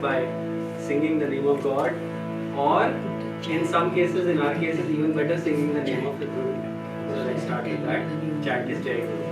by singing the name of God, or in some cases, in our cases, even better, singing the name of the Guru. So let's start with that. Chant is Jai Guru.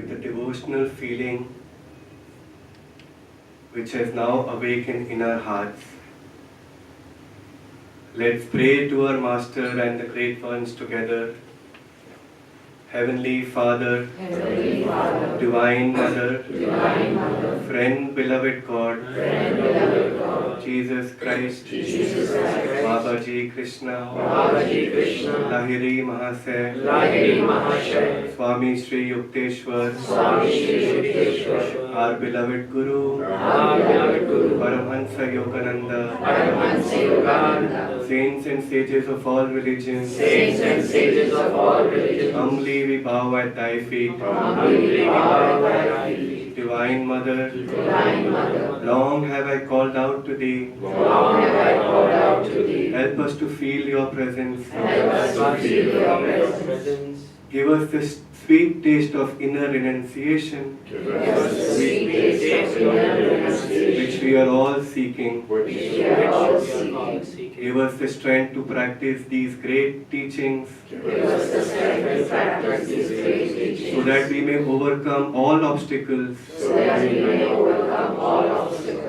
with the devotional feeling which has now awakened in our hearts. Let's pray to our Master and the great ones together. Heavenly Father, Divine Mother, Friend, beloved God, Jesus Christ, Babaji Krishna, Lahiri Mahasaya, Swami Sri Yukteswar, our beloved Guru, Paramahansa Yogananda, saints and sages of all religions, humbly we bow at thy feet. Divine Mother, long have I called out to thee. Help us to feel your presence. Give us this sweet taste of inner renunciation, which we are all seeking. Give us the strength to practice these great teachings, so that we may overcome all obstacles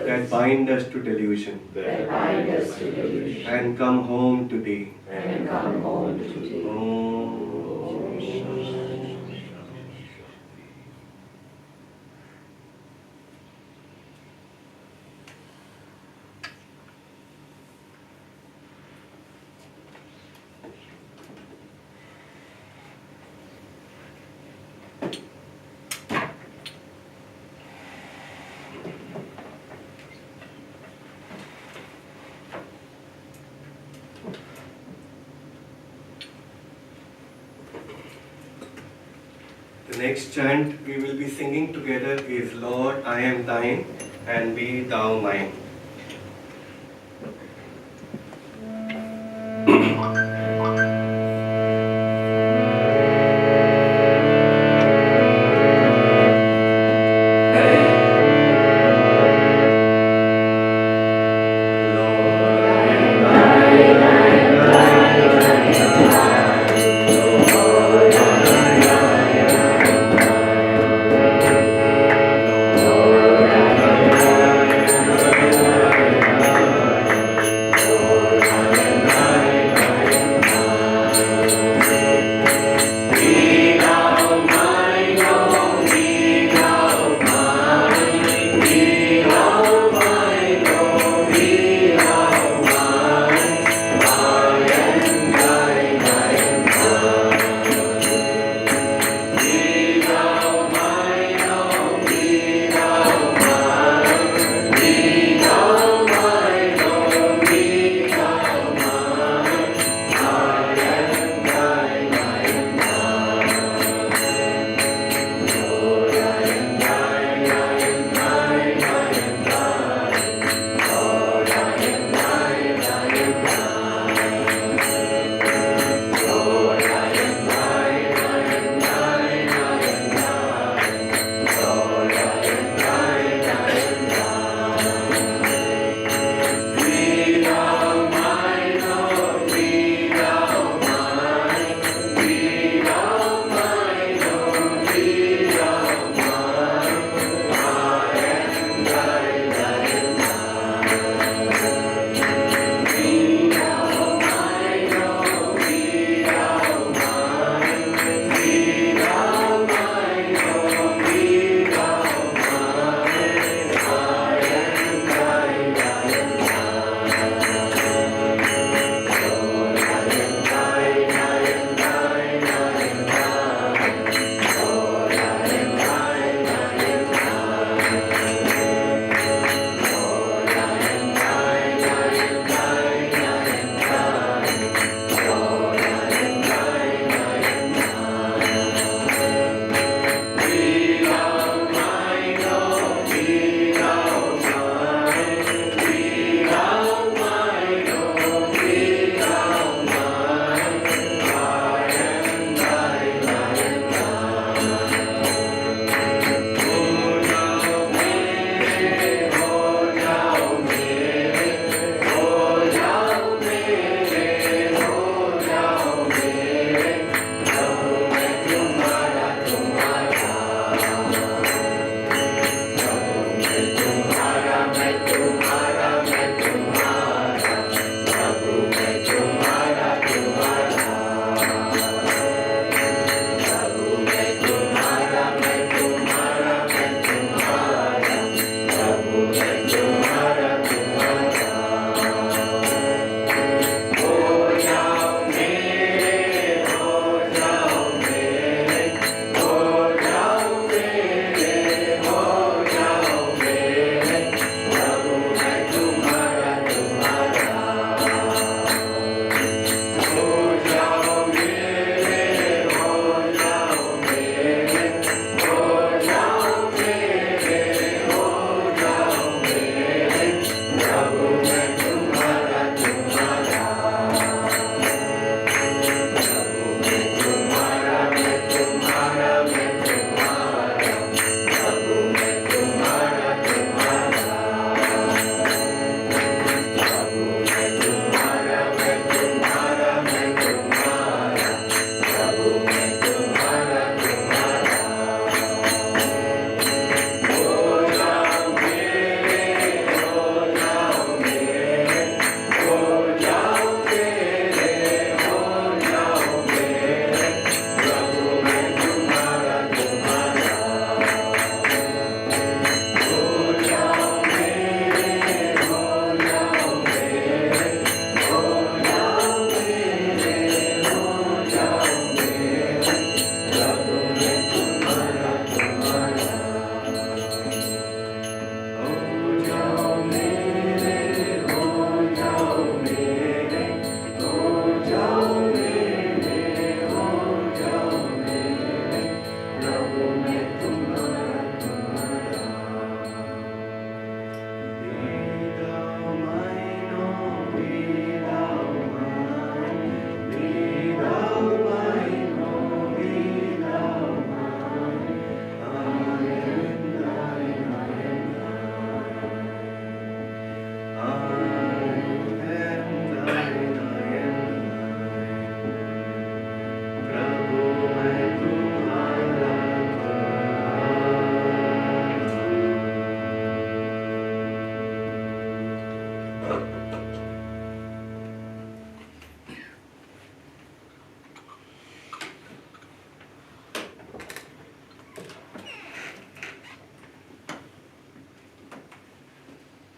that bind us to delusion, and come home to thee. The next chant we will be singing together is Lord, I am thine and be thou mine.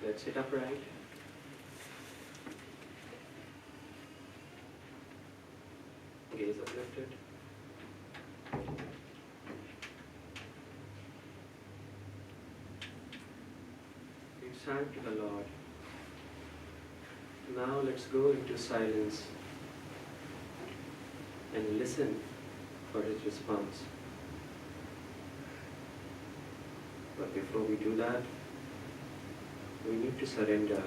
Let's sit upright. Gaze uplifted. It's time to the Lord. Now let's go into silence and listen for His response. But before we do that, we need to surrender,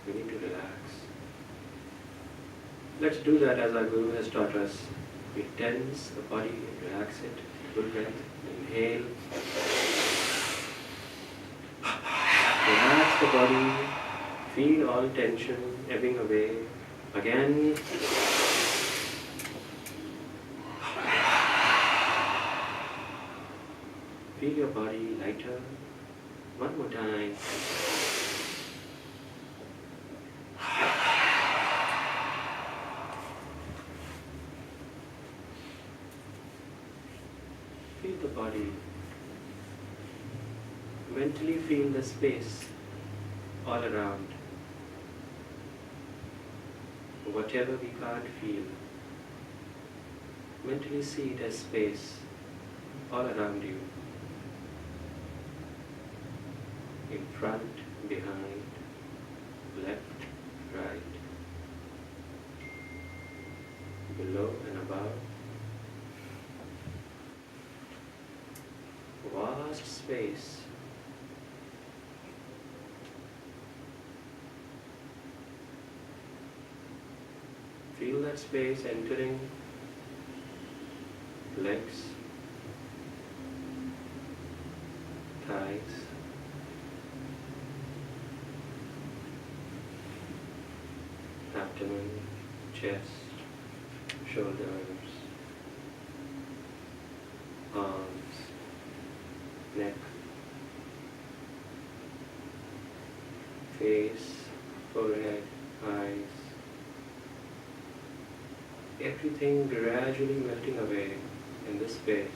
we need to relax. Let's do that as our Guru has taught us. We tense the body and relax it. Good breath. Inhale. Relax the body. Feel all tension ebbing away. Again. Feel your body lighter. One more time. Feel the body. Mentally feel the space all around. Whatever we can't feel, mentally see it as space all around you. In front, behind, left, right, below and above. Vast space. Feel that space entering legs, thighs, abdomen, chest, shoulders, arms, neck, face, forehead, eyes, everything gradually melting away in this space.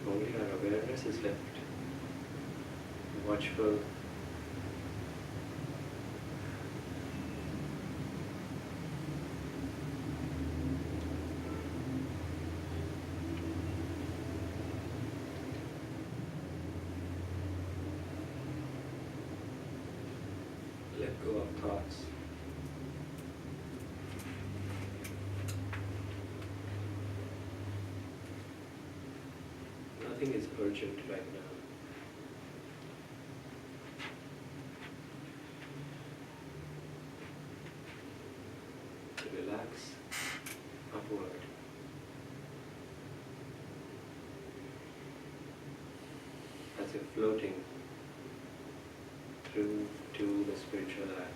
Only our awareness is left. Watchful. Let go of thoughts. Nothing is urgent right now. Relax upward. As if floating through to the spiritual eye.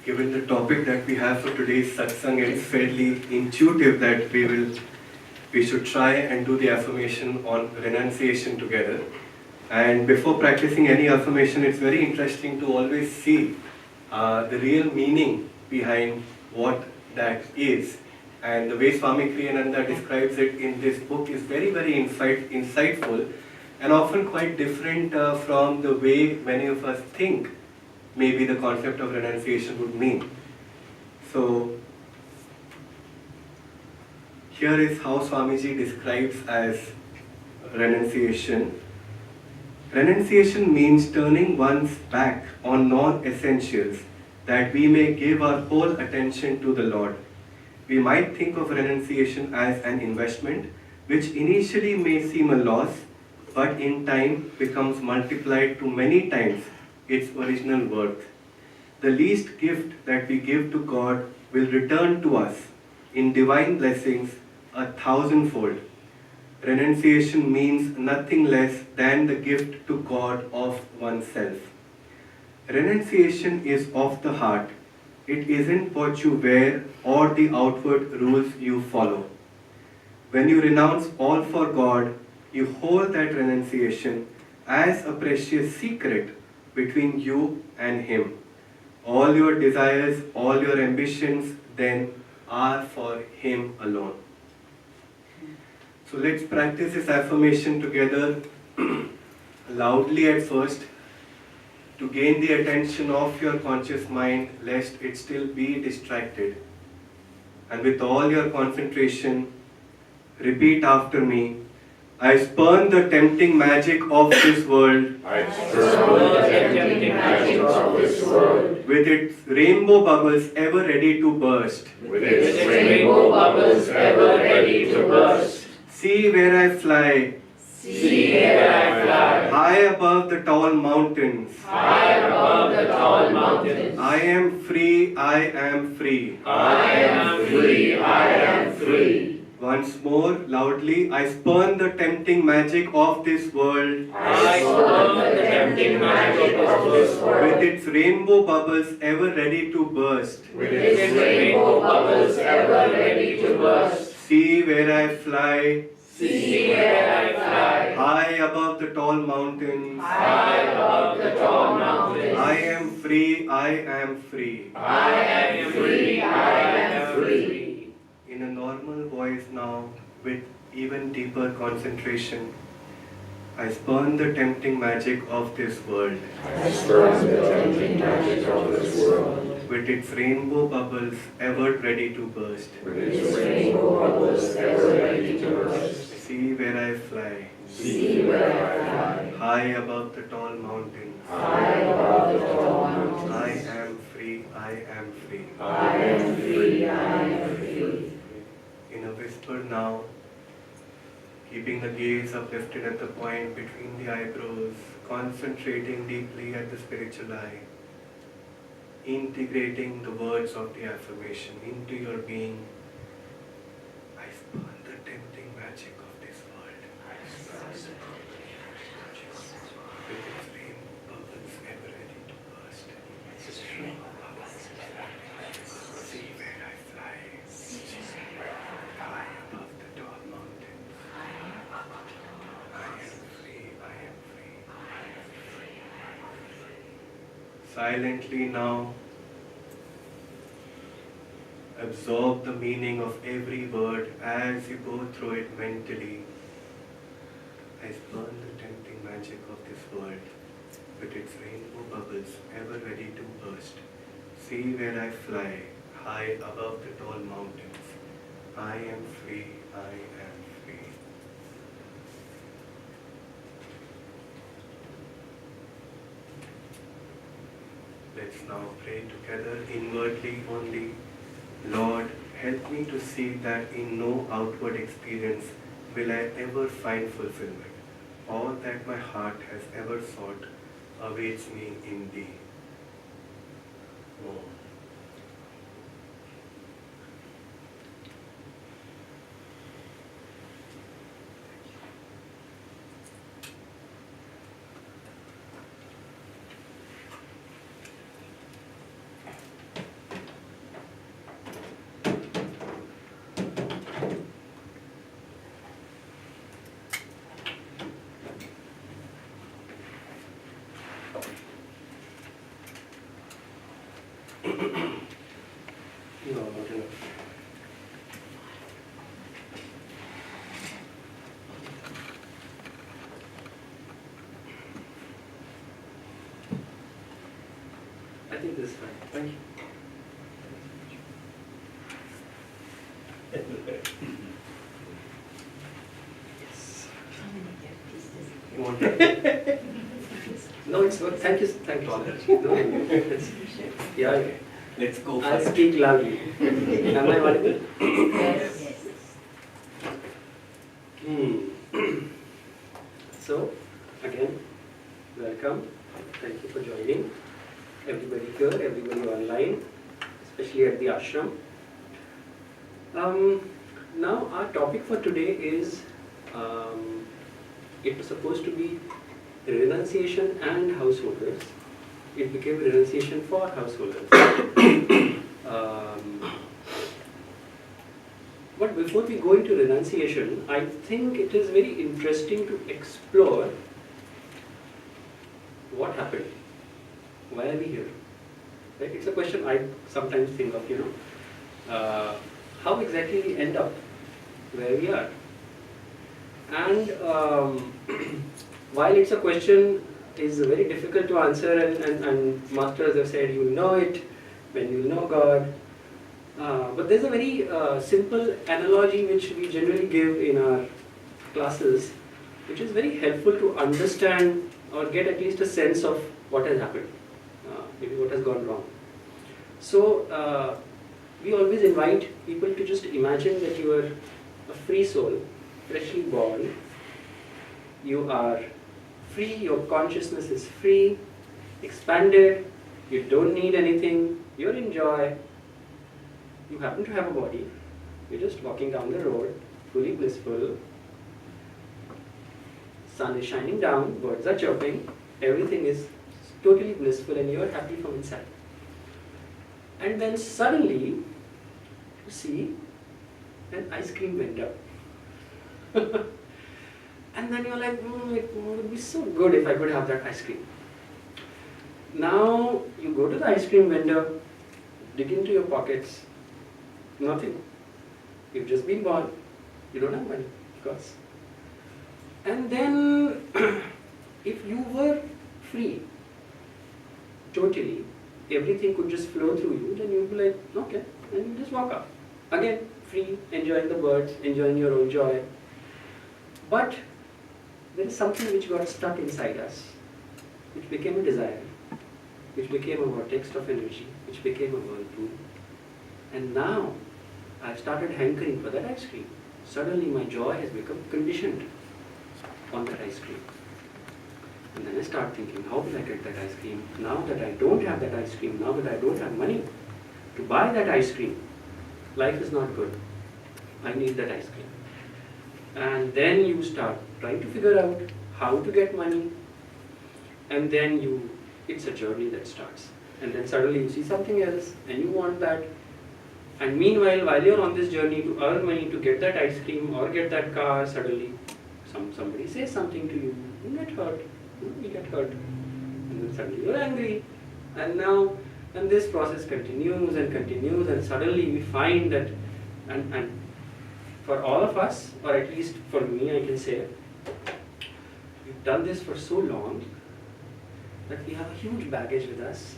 Given the topic that we have for today's satsang, it's fairly intuitive that we should try and do the affirmation on renunciation together. And before practicing any affirmation, it's very interesting to always see the real meaning behind what that is. And the way Swami Kriyananda describes it in this book is very, very insightful and often quite different from the way many of us think maybe the concept of renunciation would mean. So, here is how Swamiji describes as renunciation. Renunciation means turning one's back on non-essentials that we may give our whole attention to the Lord. We might think of renunciation as an investment which initially may seem a loss but in time becomes multiplied to many times its original worth. The least gift that we give to God will return to us in divine blessings 1,000-fold. Renunciation means nothing less than the gift to God of oneself. Renunciation is of the heart. It isn't what you wear or the outward rules you follow. When you renounce all for God, you hold that renunciation as a precious secret between you and Him. All your desires, all your ambitions then are for Him alone. So let's practice this affirmation together loudly at first to gain the attention of your conscious mind lest it still be distracted. And with all your concentration, repeat after me. I spurn the tempting magic of this world. I spurn the tempting magic of this world. With its rainbow bubbles ever ready to burst. With its rainbow bubbles ever ready to burst. See where I fly. See where I fly. High above the tall mountains. High above the tall mountains. I am free, I am free. I am free, I am free. Once more, loudly, I spurn the tempting magic of this world. I spurn the tempting magic of this world. With its rainbow bubbles ever ready to burst. With its rainbow bubbles ever ready to burst. See where I fly. See where I fly. High above the tall mountains. High above the tall mountains. I am free, I am free. I am free, I am free. In a normal voice now, with even deeper concentration, I spurn the tempting magic of this world. I spurn the tempting magic of this world. With its rainbow bubbles ever ready to burst. With its rainbow bubbles ever ready to burst. See where I fly. See where I fly. High above the tall mountains. High above the tall mountains. I am free, I am free. I am free, I am free. In a whisper now, keeping the gaze uplifted at the point between the eyebrows, concentrating deeply at the spiritual eye, integrating the words of the affirmation into your being. I spurn the tempting magic of this world. With its rainbow bubbles ever ready to burst. See where I fly. High above the tall mountains. I am free, I am free. Silently now, absorb the meaning of every word as you go through it mentally. I spurn the tempting magic of this world with its rainbow bubbles ever ready to burst. See where I fly, high above the tall mountains. I am free, I am free. Let's now pray together inwardly only. Lord, help me to see that in no outward experience will I ever find fulfillment. All that my heart has ever sought awaits me in Thee. Om. No, not enough. I think this is fine. Thank you. Yes. You want to? No, it's good. Thank you. Thank you all. No, it's, yeah, Let's go I'll for it. speak loudly. Am I audible? Yes. So, again, welcome. Thank you for joining. Everybody here, everybody online, especially at the ashram. Now, our topic for today is, it was supposed to be renunciation and householders. It became renunciation for householders. But before we go into renunciation, I think it is very interesting to explore what happened. Why are we here? Right? It's a question I sometimes think of, how exactly we end up where we are. And while it's a question is very difficult to answer, and masters have said you'll know it when you'll know God. But there's a very simple analogy which we generally give in our classes, which is very helpful to understand or get at least a sense of what has happened, maybe what has gone wrong. So we always invite people to just imagine that you are a free soul, freshly born. You are free, your consciousness is free, expanded, you don't need anything, you're in joy. You happen to have a body, you're just walking down the road, fully blissful, sun is shining down, birds are chirping, everything is totally blissful and you're happy from inside. And then suddenly, you see an ice cream vendor. And then you're like, it would be so good if I could have that ice cream. Now, you go to the ice cream vendor, dig into your pockets, nothing. You've just been born. You don't have money, of course. And then, if you were free, totally, everything could just flow through you, then you'd be like, okay, and you just walk up. Again, free, enjoying the birds, enjoying your own joy. But there is something which got stuck inside us, which became a desire, which became a vortex of energy, which became a whirlpool. And now, I've started hankering for that ice cream. Suddenly my joy has become conditioned on that ice cream. And then I start thinking, how will I get that ice cream? Now that I don't have that ice cream, now that I don't have money to buy that ice cream, life is not good. I need that ice cream. And then you start trying to figure out how to get money. And then it's a journey that starts. And then suddenly you see something else and you want that. And meanwhile, while you're on this journey to earn money to get that ice cream or get that car, suddenly somebody says something to you, you get hurt, you get hurt. And then suddenly you're angry. And this process continues and continues, and suddenly we find that, and for all of us, or at least for me I can say, we've done this for so long that we have a huge baggage with us.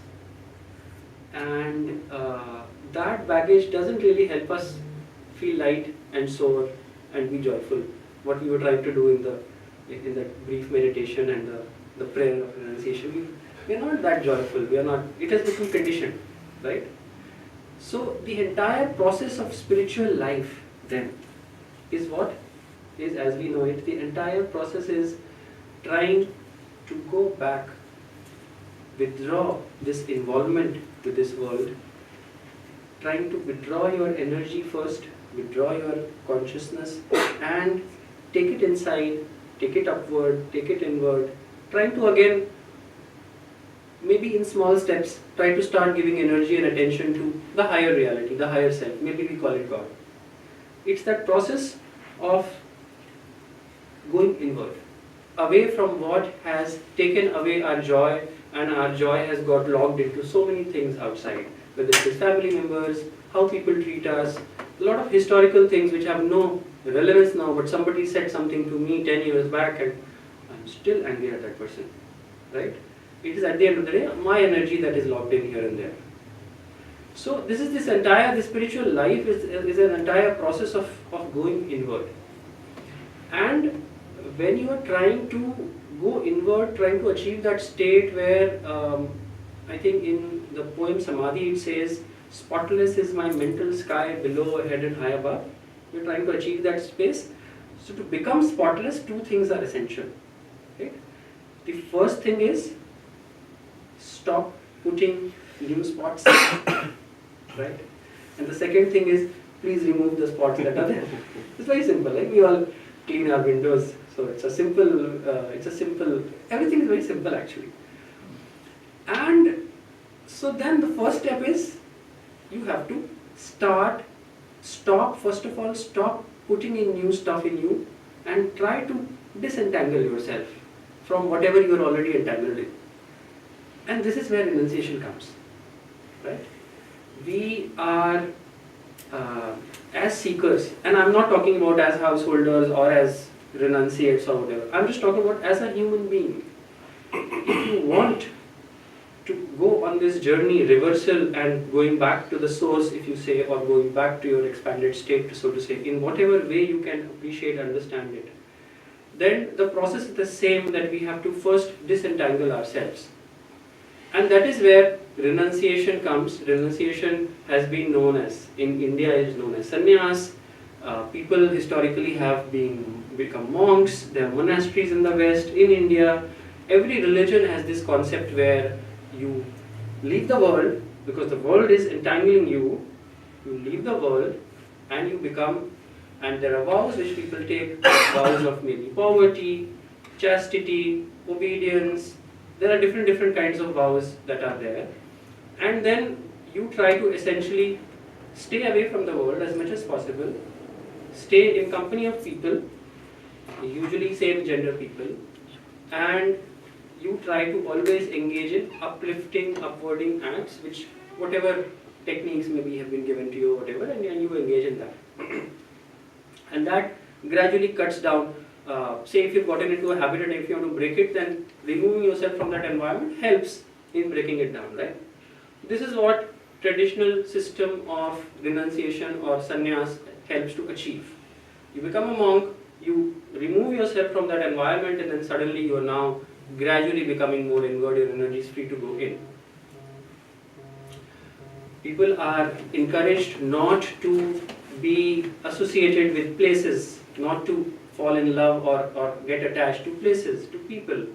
And that baggage doesn't really help us feel light and soar and be joyful. What we were trying to do in the brief meditation and the prayer of renunciation, we are not that joyful, we are not, it has become conditioned, right? So the entire process of spiritual life then is what is, as we know it, the entire process is trying to go back, withdraw this involvement with this world, trying to withdraw your energy first, withdraw your consciousness and take it inside, take it upward, take it inward, trying to again, maybe in small steps, try to start giving energy and attention to the higher reality, the higher self, maybe we call it God. It's that process of going inward, away from what has taken away our joy, and our joy has got logged into so many things outside, whether it is family members, how people treat us, a lot of historical things which have no relevance now, but somebody said something to me 10 years back and I'm still angry at that person, right? It is at the end of the day my energy that is locked in here and there. So this spiritual life is an entire process of going inward. And when you are trying to go inward, trying to achieve that state where, I think in the poem Samadhi it says, spotless is my mental sky below, ahead and high above. You're trying to achieve that space. So to become spotless, two things are essential. Right? The first thing is, stop putting new spots, right? And the second thing is, please remove the spots that are there. It's very simple, like we all clean our windows, so it's a simple, everything is very simple actually. And so then the first step is, you have to stop putting in new stuff in you and try to disentangle yourself from whatever you are already entangled in. And this is where renunciation comes, right? We are, as seekers, and I'm not talking about as householders or as renunciates or whatever, I'm just talking about as a human being. If you want to go on this journey, reversal and going back to the source, if you say, or going back to your expanded state, so to say, in whatever way you can appreciate, understand it, then the process is the same, that we have to first disentangle ourselves. And that is where renunciation comes. Renunciation has been known as, in India is known as sannyas. People historically have become monks. There are monasteries in the West. In India, every religion has this concept where you leave the world, because the world is entangling you, you leave the world and you become, and there are vows which people take, vows of maybe poverty, chastity, obedience. There are different kinds of vows that are there. And then you try to essentially stay away from the world as much as possible, stay in company of people, usually same gender people, and you try to always engage in uplifting, upwarding acts, which whatever techniques maybe have been given to you or whatever, and you engage in that. And that gradually cuts down. Say if you've gotten into a habit and if you want to break it, then removing yourself from that environment helps in breaking it down, right? This is what traditional system of renunciation or sannyas helps to achieve. You become a monk, you remove yourself from that environment, and then suddenly you are now gradually becoming more inward, your energy is free to go in. People are encouraged not to be associated with places, not to fall in love or get attached to places, to people,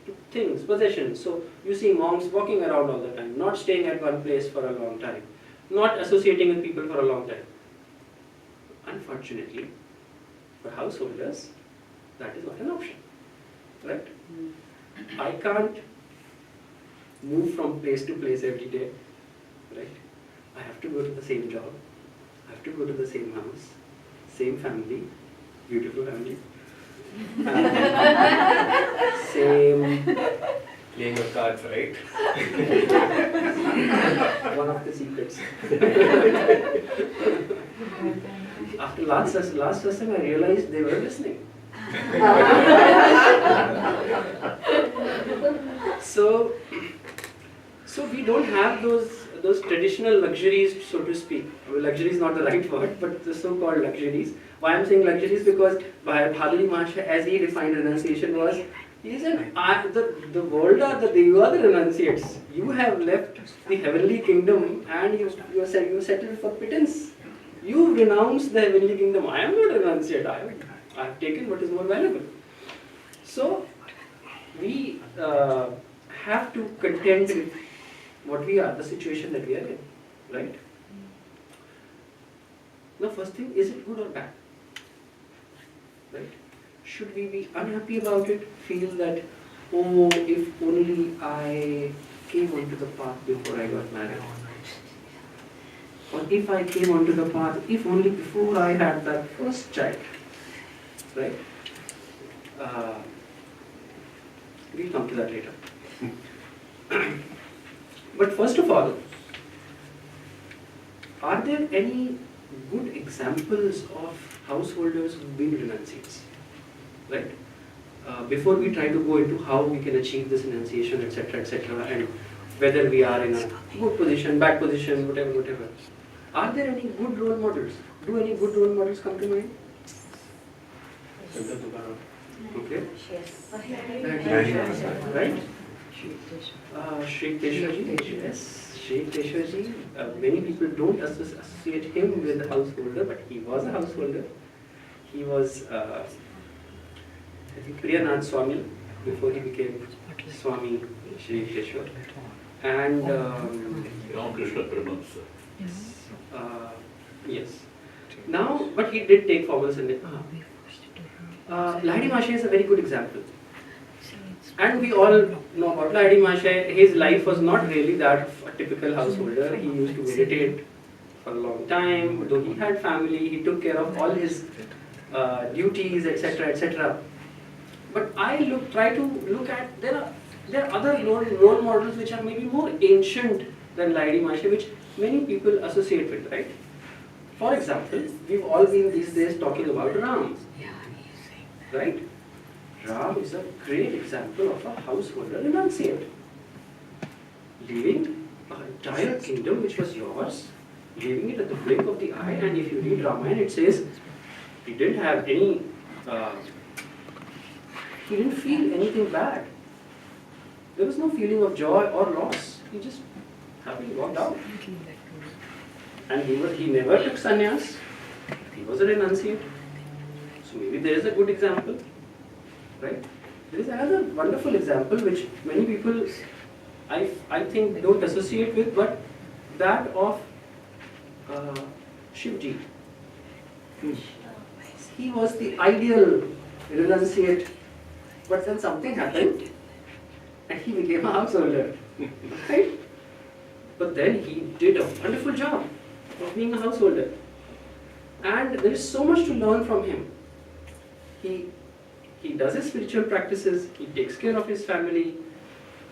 to things, possessions. So you see monks walking around all the time, not staying at one place for a long time, not associating with people for a long time. Unfortunately, for householders, that is not an option, right? I can't move from place to place every day, right? I have to go to the same job, I have to go to the same house, same family, beautiful family, same Playing of cards, right? one of the secrets. After last session, I realized they were listening. So we don't have those traditional luxuries, so to speak. Well, luxury is not the right word, but the so-called luxuries. Why I'm saying luxuries? Because Bhadali Mahasaya, as he defined renunciation, was He said, the world you are the renunciates. You have left the heavenly kingdom and you settled for pittance. You renounced the heavenly kingdom. I am not a renunciate. I have taken what is more valuable. So, we have to contend with what we are, the situation that we are in. Right? Now, first thing, is it good or bad? Right? Should we be unhappy about it? Feel that, oh, if only I came onto the path before I got married. Or if I came onto the path, if only before I had that first child. Right? We'll come to that later. But first of all, are there any good examples of householders who've been renunciates? Right? Before we try to go into how we can achieve this renunciation, etc., and whether we are in a good position, bad position, whatever. Are there any good role models? Do any good role models come to mind? Okay. Right? Shri Keshwaji, yes, Shri Keshwaji. Many people don't associate him with a householder, but he was a householder. He was, I think, Priyanath Swami before he became Swami Shri Keshwar. And Krishna Paramahamsa. yes. Now, but he did take formal sannyas. Lahadi Mahasaya is a very good example. And we all know about Lahadi Mahasaya. His life was not really that of a typical householder. He used to meditate for a long time. Though he had family, he took care of all his duties, etc. But I try to look at, there are other role models which are maybe more ancient than Lahadi Mahasaya, which many people associate with, right? For example, we've all been these days talking about Ram. Right? Ram is a great example of a householder renunciate. Leaving an entire kingdom which was yours, leaving it at the blink of the eye, and if you read Ramayana, it says he didn't have any, he didn't feel anything bad. There was no feeling of joy or loss. He just happily walked out. And he never took sannyas. He was a renunciate. So maybe there is a good example, right? There is another wonderful example which many people, I think, don't associate with, but that of Shivji. He was the ideal renunciate, but then something happened and he became a householder, right? But then he did a wonderful job of being a householder. And there is so much to learn from him. He does his spiritual practices, he takes care of his family,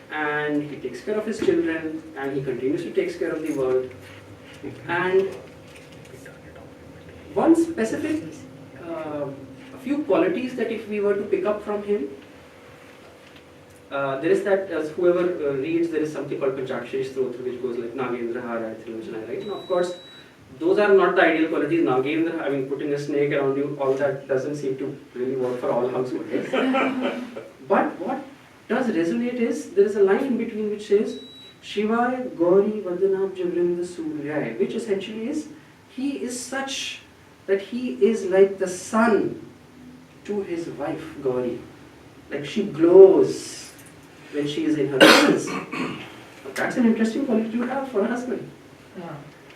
and he takes care of his children, and he continues to take care of the world. And one specific, a few qualities that if we were to pick up from him, there is that, as whoever reads, there is something called Panchakshari Stotra which goes like Nagendra Hara, right? And of course, those are not the ideal qualities. Nagendra, I mean, putting a snake around you, all that doesn't seem to really work for all householders. But what does resonate is, there is a line in between which says, Shivaya Gauri Vadanabja Vrinda Suryaya, which essentially is, he is such that he is like the sun to his wife Gauri. Like she glows when she is in her presence. That's an interesting quality to have for a husband.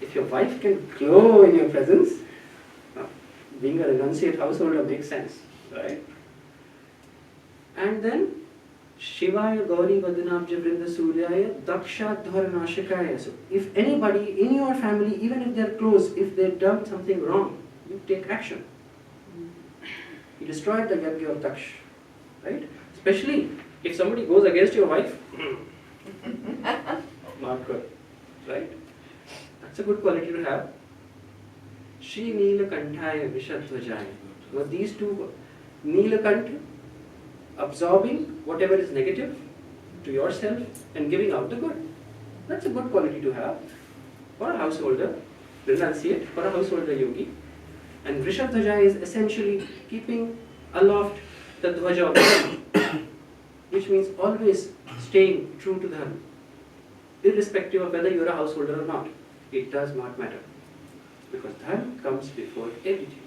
If your wife can glow in your presence, being a renunciate householder makes sense, right? And then, Shivaya Gauri Vadanabja Vrinda Suryaya Daksha Dvaranashikaya. So, if anybody in your family, even if they're close, if they've done something wrong, you take action. You destroyed the Yajna of Daksh, right? Especially if somebody goes against your wife, not good, right? That's a good quality to have. Shri Neelakantaya Vishadvajaya. Well, these two, Neelakanta, absorbing whatever is negative to yourself and giving out the good. That's a good quality to have for a householder, renunciate, for a householder yogi. And Vishadvajaya is essentially keeping aloft the Dvaja of the which means always staying true to Dharma, irrespective of whether you are a householder or not. It does not matter, because Dharma comes before everything.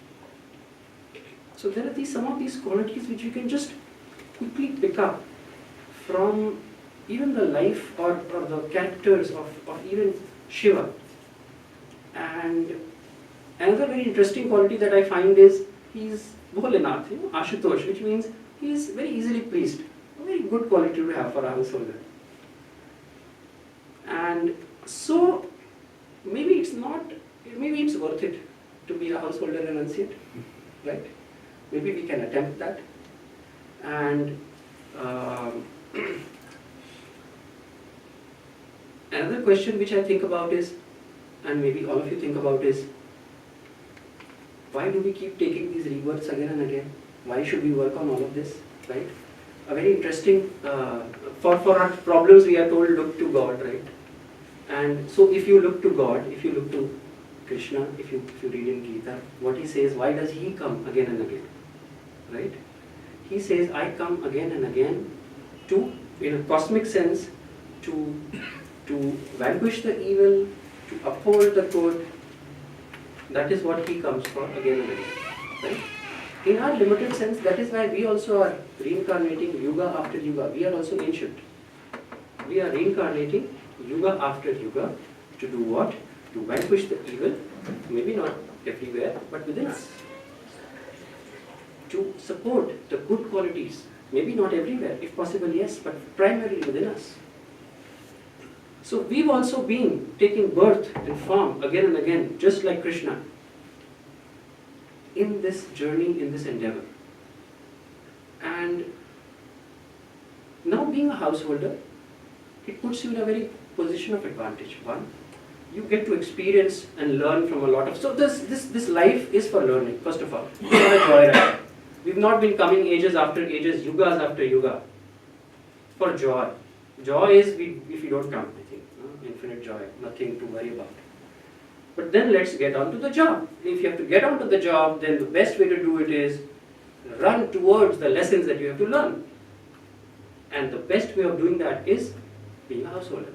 So there are some of these qualities which you can just quickly pick up from even the life or the characters of even Shiva. And another very interesting quality that I find is he's Bholenath, Ashutosh, which means he is very easily pleased. A very good quality to have for a householder. And so maybe it's worth it to be a householder renunciate, right? Maybe we can attempt that. And another question which I think about is, and maybe all of you think about is, why do we keep taking these rebirths again and again? Why should we work on all of this, right? A very interesting, for our problems we are told look to God, right? And so if you look to God, if you look to Krishna, if you read in Gita, what he says, why does he come again and again, right? He says, I come again and again to, in a cosmic sense, to vanquish the evil, to uphold the good. That is what he comes for again and again, right? In our limited sense, that is why we also are reincarnating yuga after yuga. We are also ancient. We are reincarnating yuga after yuga to do what? To vanquish the evil, maybe not everywhere, but within us. To support the good qualities, maybe not everywhere, if possible, yes, but primarily within us. So we've also been taking birth and form again and again, just like Krishna, in this journey, in this endeavor. And now being a householder, it puts you in a very position of advantage. One, you get to experience and learn from a lot of... So this life is for learning, first of all. It's not a joyride. We've not been coming ages after ages, yugas after yuga, for joy. Joy is if you don't come, I think. Infinite joy, nothing to worry about. But then let's get on to the job. If you have to get on to the job, then the best way to do it is run towards the lessons that you have to learn. And the best way of doing that is being a householder.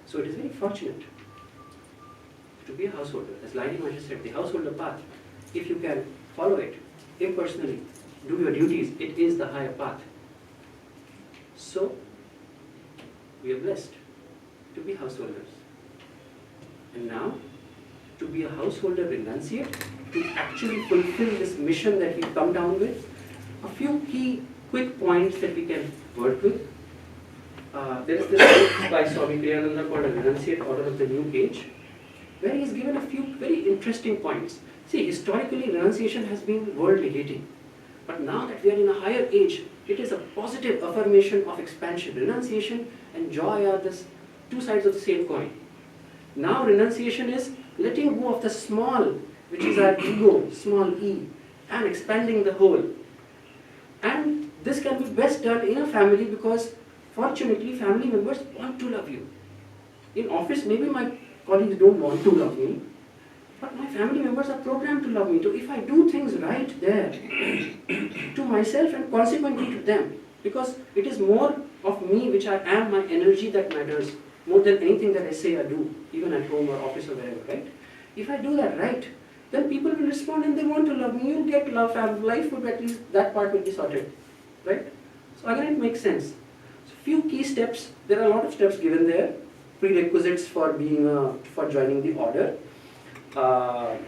So it is very fortunate to be a householder. As Laini Maharaj said, the householder path, if you can follow it impersonally, do your duties, it is the higher path. So, we are blessed to be householders. And now, to be a householder renunciate, to actually fulfill this mission that we've come down with, a few key quick points that we can work with. There is this book by Swami Kriyananda called A Renunciate Order of the New Age, where he's given a few very interesting points. See, historically, renunciation has been world negating. But now that we are in a higher age, it is a positive affirmation of expansion. Renunciation and joy are the two sides of the same coin. Now renunciation is letting go of the small, which is our ego, small e, and expanding the whole. And this can be best done in a family because fortunately family members want to love you. In office, maybe my colleagues don't want to love me, but my family members are programmed to love me. So if I do things right there, to myself and consequently to them, because it is more of me which I am, my energy that matters, more than anything that I say or do, even at home or office or wherever, right? If I do that right, then people will respond and they want to love me. You'll get love, and life would at least, that part will be sorted, right? So again, it makes sense. So few key steps, there are a lot of steps given there, prerequisites for for joining the order.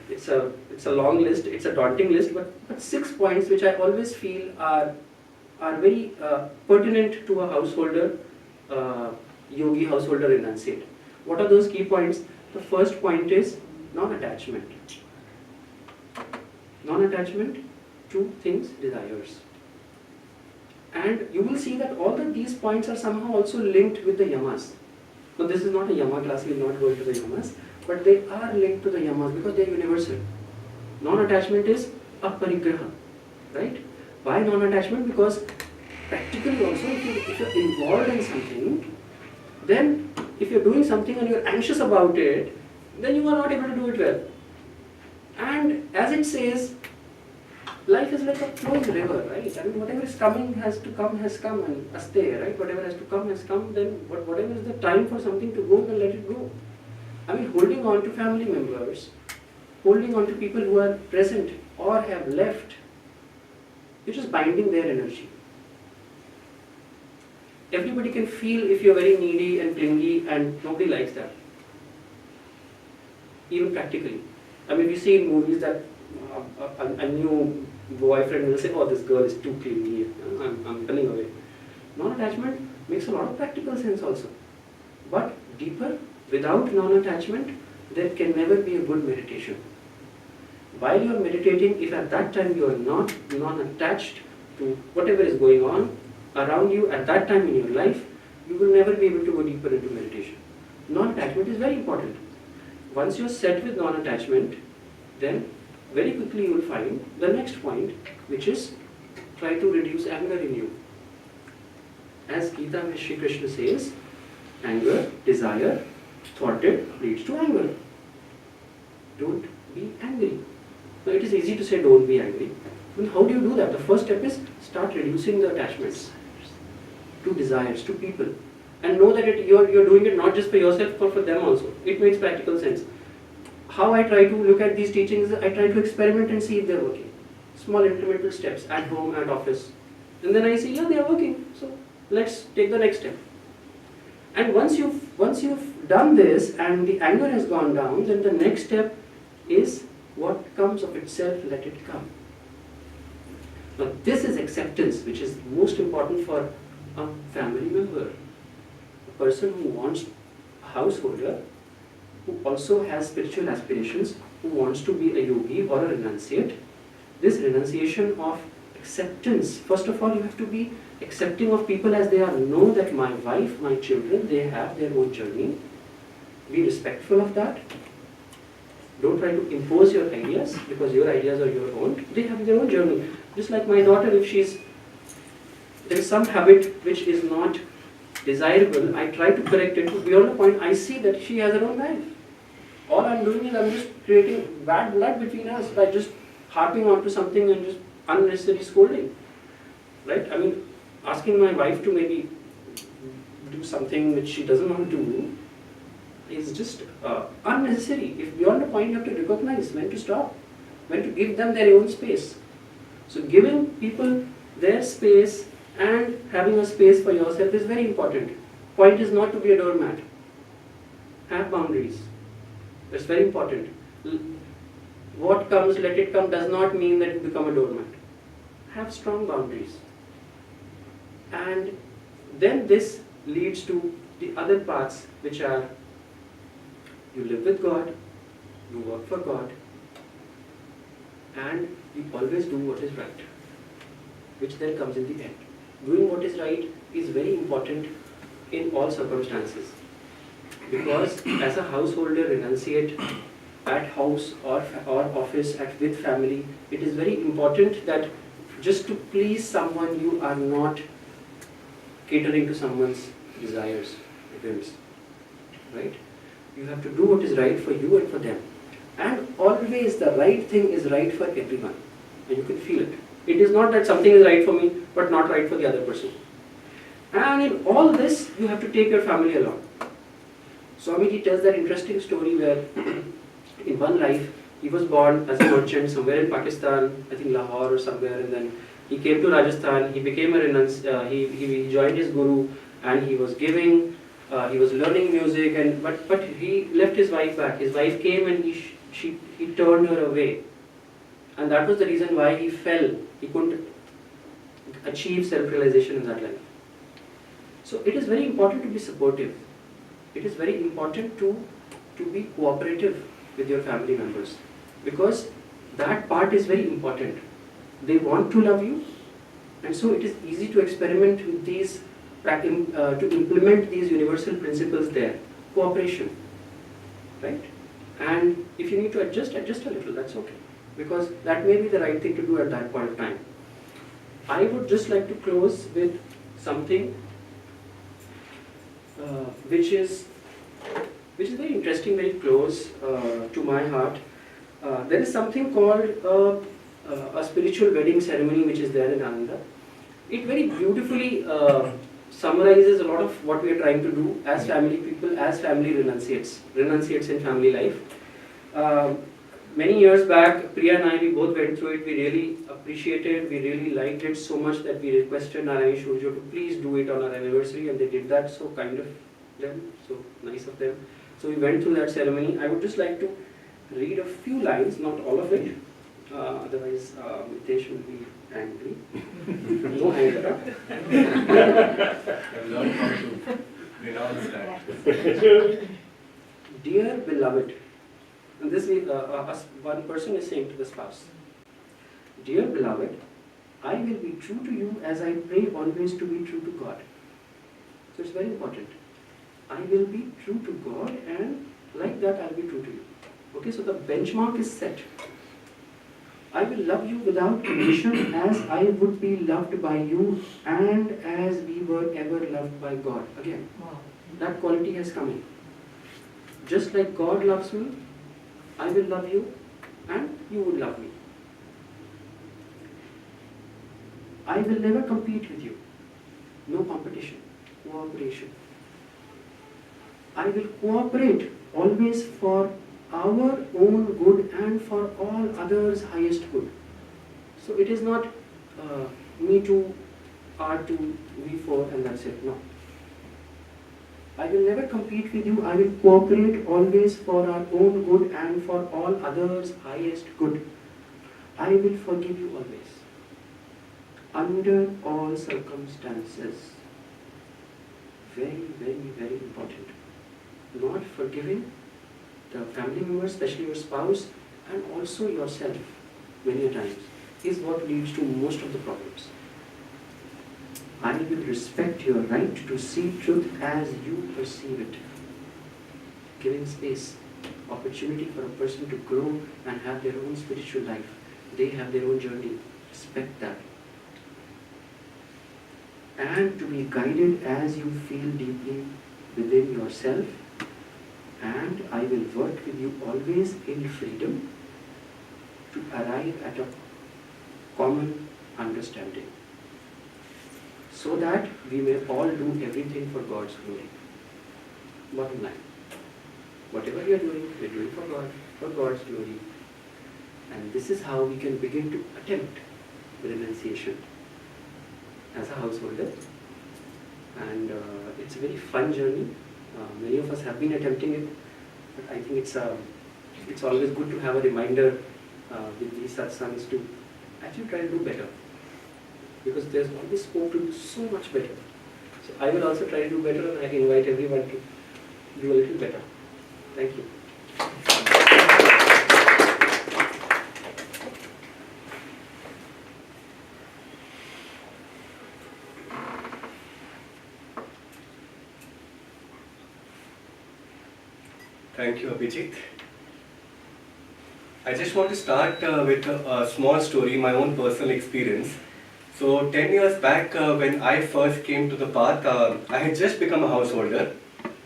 It's a long list, it's a daunting list, but 6 points which I always feel are very pertinent to a householder, yogi householder renunciate. What are those key points? The first point is non-attachment. Non-attachment to things, desires. And you will see that all of these points are somehow also linked with the yamas. So this is not a yama class, we will not go into the yamas, but they are linked to the yamas because they are universal. Non-attachment is aparigraha, right? Why non-attachment? Because practically also if you're involved in something, then if you're doing something and you're anxious about it, then you are not able to do it well. And as it says, life is like a flowing river, right? I mean, whatever is coming has come, and aste, right? Whatever has to come has come. Then whatever is the time for something to go, then let it go. I mean, holding on to family members, holding on to people who are present or have left, you're just binding their energy. Everybody can feel if you're very needy and clingy, and nobody likes that. Even practically. I mean, we see in movies that a new boyfriend will say, oh, this girl is too clingy, I'm running away. Non-attachment makes a lot of practical sense also. But deeper, without non-attachment, there can never be a good meditation. While you are meditating, if at that time you are not non-attached to whatever is going on around you at that time in your life, you will never be able to go deeper into meditation. Non-attachment is very important. Once you are set with non-attachment, then very quickly you will find the next point, which is try to reduce anger in you. As Gita where Shri Krishna says, anger, desire, thwarted leads to anger. Don't be angry. Now it is easy to say don't be angry. I mean, how do you do that? The first step is start reducing the attachments to desires, to people. And know that you're doing it not just for yourself but for them also. It makes practical sense. How I try to look at these teachings, I try to experiment and see if they're working. Small incremental steps at home, at office. And then I see, yeah, they are working. So let's take the next step. And once you've done this and the anger has gone down, then the next step is what comes of itself, let it come. Now this is acceptance, which is most important for a family member. A person who wants a householder, who also has spiritual aspirations, who wants to be a yogi or a renunciate. This renunciation of acceptance, first of all you have to be accepting of people as they are. Know that my wife, my children, they have their own journey. Be respectful of that. Don't try to impose your ideas, because your ideas are your own. They have their own journey. Just like my daughter, if there is some habit which is not desirable, I try to correct it. Beyond the point, I see that she has her own life. All I'm doing is I'm just creating bad blood between us by just harping onto something and just unnecessary scolding. Right? I mean, asking my wife to maybe do something which she doesn't want to do is just unnecessary. If beyond the point, you have to recognize when to stop, when to give them their own space. So giving people their space and having a space for yourself is very important. Point is not to be a doormat. Have boundaries. That's very important. What comes, let it come does not mean that you become a doormat. Have strong boundaries. And then this leads to the other parts, which are you live with God, you work for God, and you always do what is right, which then comes in the end. Doing what is right is very important in all circumstances, because as a householder, renunciate at house or office, with family, it is very important that just to please someone, you are not catering to someone's desires, whims, right? You have to do what is right for you and for them. And always the right thing is right for everyone. And you can feel it. It is not that something is right for me, but not right for the other person. And in all this, you have to take your family along. Swamiji tells that interesting story where in one life, he was born as a merchant somewhere in Pakistan, I think Lahore or somewhere, and then he came to Rajasthan, he became a he joined his guru, and he was giving, he was learning music, and but he left his wife back. His wife came and he turned her away. And that was the reason why he fell. He couldn't achieve self-realization in that life. So it is very important to be supportive. It is very important to be cooperative with your family members, because that part is very important. They want to love you, and so it is easy to experiment with these, to implement these universal principles there. Cooperation, right? And if you need to adjust a little, that's okay, because that may be the right thing to do at that point of time. I would just like to close with something which is very interesting, very close to my heart. There is something called a spiritual wedding ceremony which is there in Ananda. It very beautifully summarizes a lot of what we are trying to do as family people, as family renunciates in family life. Many years back, Priya and I, we both went through it. We really appreciated, we really liked it so much that we requested Narayan Shurjo to please do it on our anniversary, and they did that. So kind of them, so nice of them. So we went through that ceremony. I would just like to read a few lines, not all of it. Otherwise, Mitesh will be angry. No anger. I've learned how to renounce that. Dear beloved, and this is, one person is saying to the spouse, Dear beloved, I will be true to you as I pray always to be true to God. So it's very important. I will be true to God, and like that I'll be true to you. Okay, so the benchmark is set. I will love you without condition as I would be loved by you and as we were ever loved by God. Again, that quality has come in. Just like God loves me, I will love you and you would love me. I will never compete with you. No competition, cooperation. I will cooperate always for our own good and for all others' highest good. So it is not me too, R2, V4 and that's it. No. I will never compete with you. I will cooperate always for our own good and for all others' highest good. I will forgive you always. Under all circumstances. Very, very, very important. Not forgiving the family members, especially your spouse, and also yourself, many times, is what leads to most of the problems. I will respect your right to see truth as you perceive it. Giving space, opportunity for a person to grow and have their own spiritual life. They have their own journey. Respect that. And to be guided as you feel deeply within yourself. And I will work with you always in freedom to arrive at a common understanding, so that we may all do everything for God's glory. Bottom line, whatever we are doing, we are doing for God's glory. And this is how we can begin to attempt renunciation as a householder. And it's a very fun journey. Many of us have been attempting it, but I think it's always good to have a reminder with these satsangs to actually try to do better, because there's always scope to do so much better. So I will also try to do better, and I invite everyone to do a little better. Thank you. Thank you, Abhijit. I just want to start with a small story, my own personal experience. So 10 years back, when I first came to the path, I had just become a householder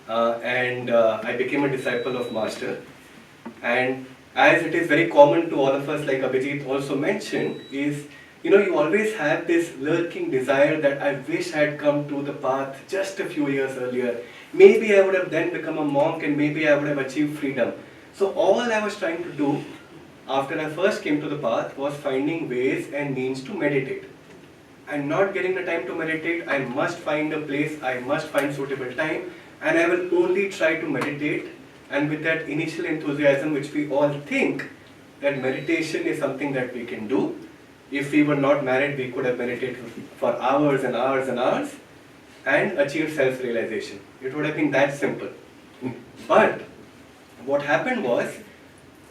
and I became a disciple of Master. And as it is very common to all of us, like Abhijit also mentioned, is you always have this lurking desire that I wish I had come to the path just a few years earlier. Maybe I would have then become a monk and maybe I would have achieved freedom. So all I was trying to do after I first came to the path was finding ways and means to meditate. And not getting the time to meditate, I must find a place, I must find suitable time, and I will only try to meditate. And with that initial enthusiasm, which we all think that meditation is something that we can do. If we were not married, we could have meditated for hours and hours and hours and achieved self-realization. It would have been that simple. But what happened was,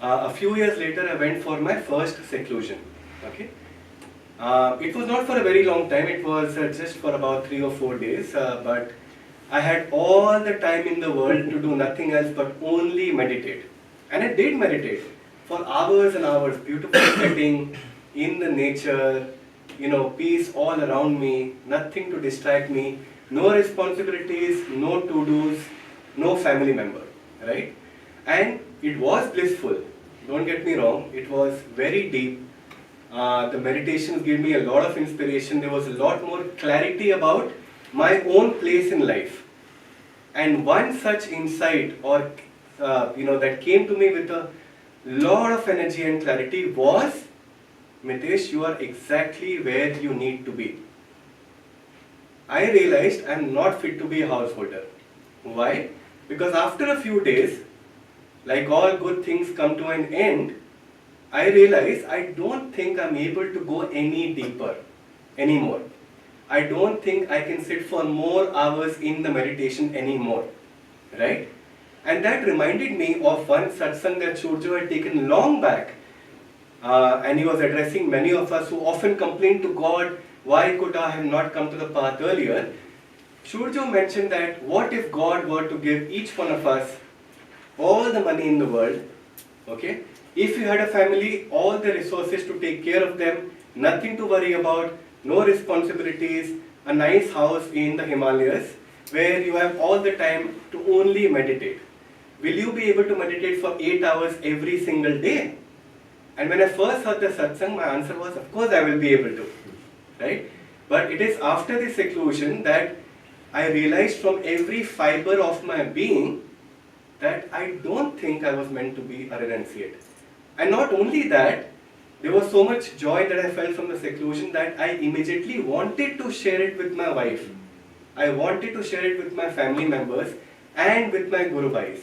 a few years later, I went for my first seclusion. Okay, it was not for a very long time. It was just for about 3 or 4 days. But I had all the time in the world to do nothing else but only meditate. And I did meditate for hours and hours. Beautiful setting in the nature, peace all around me, nothing to distract me, no responsibilities, no to-dos, no family member, right? And it was blissful, don't get me wrong, it was very deep, The meditations gave me a lot of inspiration. There was a lot more clarity about my own place in life. And one such insight or that came to me with a lot of energy and clarity was, Mitesh, you are exactly where you need to be. I realized I'm not fit to be a householder. Why? Because after a few days, like all good things come to an end, I realized I don't think I'm able to go any deeper anymore. I don't think I can sit for more hours in the meditation anymore. Right? And that reminded me of one satsang that Surjo had taken long back. And he was addressing many of us who often complain to God, why could I have not come to the path earlier? Surjo mentioned that what if God were to give each one of us all the money in the world, okay? If you had a family, all the resources to take care of them, nothing to worry about, no responsibilities, a nice house in the Himalayas, where you have all the time to only meditate. Will you be able to meditate for 8 hours every single day? And when I first heard the satsang, my answer was, of course I will be able to, right? But it is after the seclusion that I realized from every fiber of my being that I don't think I was meant to be a renunciate. And not only that, there was so much joy that I felt from the seclusion that I immediately wanted to share it with my wife. I wanted to share it with my family members and with my Guru Bhais,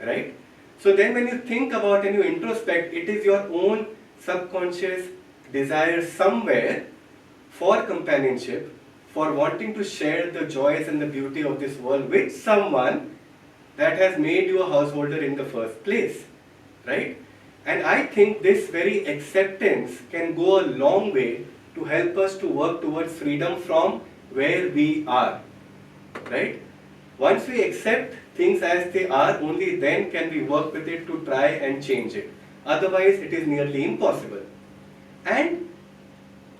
right? So then when you think about and you introspect, it is your own subconscious desire somewhere for companionship, for wanting to share the joys and the beauty of this world with someone that has made you a householder in the first place, right? And I think this very acceptance can go a long way to help us to work towards freedom from where we are, right? Once we accept things as they are, only then can we work with it to try and change it. Otherwise, it is nearly impossible. And